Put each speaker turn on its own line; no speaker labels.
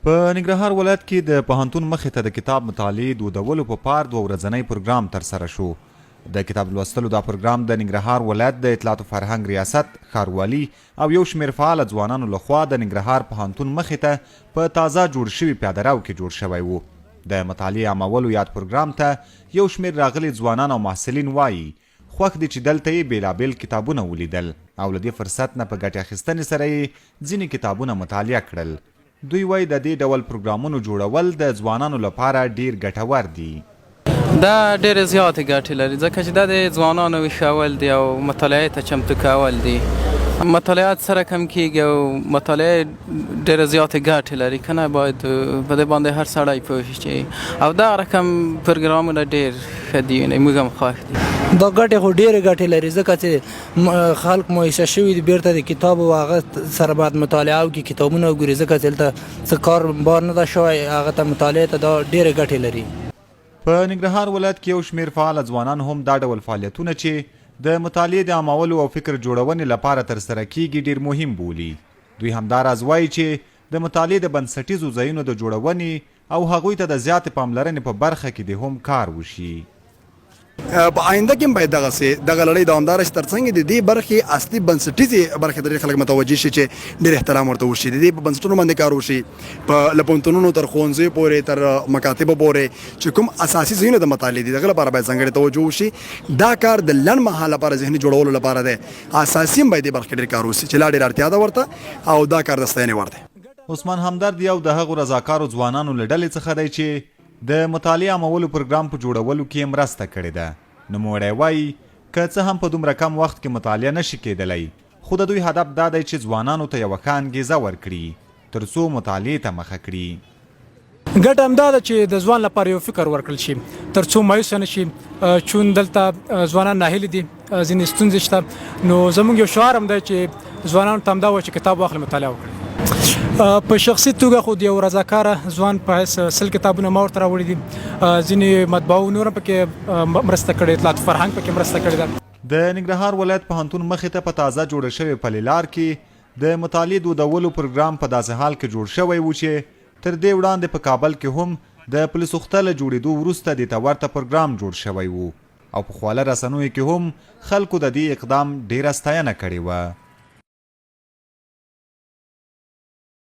په ننګرهار ولایت کې د پوهنتون مخې ته د کتاب مطالعې دودولو په پار 2 ورځنی پروګرام ترسره شو. د کتاب لوستلو دا پروګرام د ننګرهار ولایت د اطلاعات او فرهنګ ریاست ښاروالي او یو شمېر فعال ځوانانو لخوا د ننګرهار پوهنتون مخې ته په تازه جوړ شوي پیاده رو کې جوړ شوی و. د مطالعې عامولو یاد پروګرام ته یو شمېر راغلي ځوانان او محصلین وایي خوښ دي چې دلته یې بېلابېل کتابونه ولیدل او له دې فرصت نه په ګټې اخیستنې سره یې ځینې کتابونه مطالعه کړل. دوی وایي د دې ډول پروګرامونو جوړول د ځوانانو لپاره ډیر ګټور دي.
دا ډېرې زیاتې ګټې لري ځکه چې دا د ځوانانو ویښول دي او مطالعې ته چمتو کول دي. مطالعات سره کم کېږي او مطالعې ډېرې زیاتې ګټې لري که نه باید په دې باندې هر سړی پوه شي او دا رقم پروګرامونه ډېر ښه دي موږ هم خوښ دي.
دا ګټې خو ډېرې ګټې لري ځکه چې خلک مایوسه شوي دي بیرته د کتاب او هغه سره باید مطالعه وکړي کتابونه وګوري ځکه چې دلته څه کار بار نه ده شوی هغه ته مطالعې ته دا ډېرې ګټې لري.
په ننګرهار ولایت کې یو شمېر فعال ځوانان هم دا ډول فعالیتونه چې د مطالعې د عامولو او فکر جوړونې لپاره ترسره کیږي ډېر مهم بولي. دوی همداراز وایي چې د مطالعې د بنسټیزو ځایونو د جوړونې او هغوی ته د زیاتې پاملرنې په برخه کې د هم کار وشي.
په آینده کې باید دغه لړۍ دوامداره شي ترڅنګ د دې برخې اصلي بنسټیزې برخې ته خلک متوجه شي چې ډېر احترام ورته وشي د دې په بنسټونو باندې کار وشي په له پوهنتونونو تر ښوونځیو پورې تر مکاتبو پورې چې کوم اساسي ځایونه د مطالعې دي دغه لپاره باید ځانګړې توجه وشي. دا کار د لنډ مهال لپاره ذهني جوړولو لپاره دی اساسي باید دې برخې ډېر کار وشي چې لا ډېر اړتیا ده ورته او دا کار د ستاینې وړ دی.
عثمان همدرد یو د هغو رضاکارو ځوانانو له ډلې څخه دی چې د مطالعې عامولو پروګرام په جوړولو کې مرسته کړې ده. نوموړی وایي که څه هم په دومره کم وخت کې مطالعه نشي کېدلی خو د دوی هدف دا دی چې ځوانانو ته یوه ښه انګیزه ورکړي تر څو مطالعې ته مخه کړي.
ګټه همدا ده چې د ځوان لپاره یو فکر ورکړل شي تر څو مایوسه نه شي چون دلته ځوانان ناهیلي دي ځینې ستونزې شته نو زموږ یو شعار هم دی چې ځوانانو ته همدا وایي چې کتاب واخلي مطالعه وکړي. په شخصي توګه خو د یو رضاکاره ځوان په حیث 100 کتابونه ما ورته راوړي دي ځینې مطبعو نور پکې مرسته کړې اطلاعات فرهنګ پکې مرسته کړې ده.
د ننګرهار ولایت پوهنتون مخې ته په تازه جوړه شوې پلې لار کې د مطالعې دودولو پروګرام په داسې حال کې جوړ شوی و چې تر دې وړاندې په کابل کې هم د پولیس اخته له جوړېدو وروسته دې ته ورته پروګرام جوړ شوی و او په خواله رسنیو کې هم خلکو د دې اقدام ډېره ستاینه کړې وه.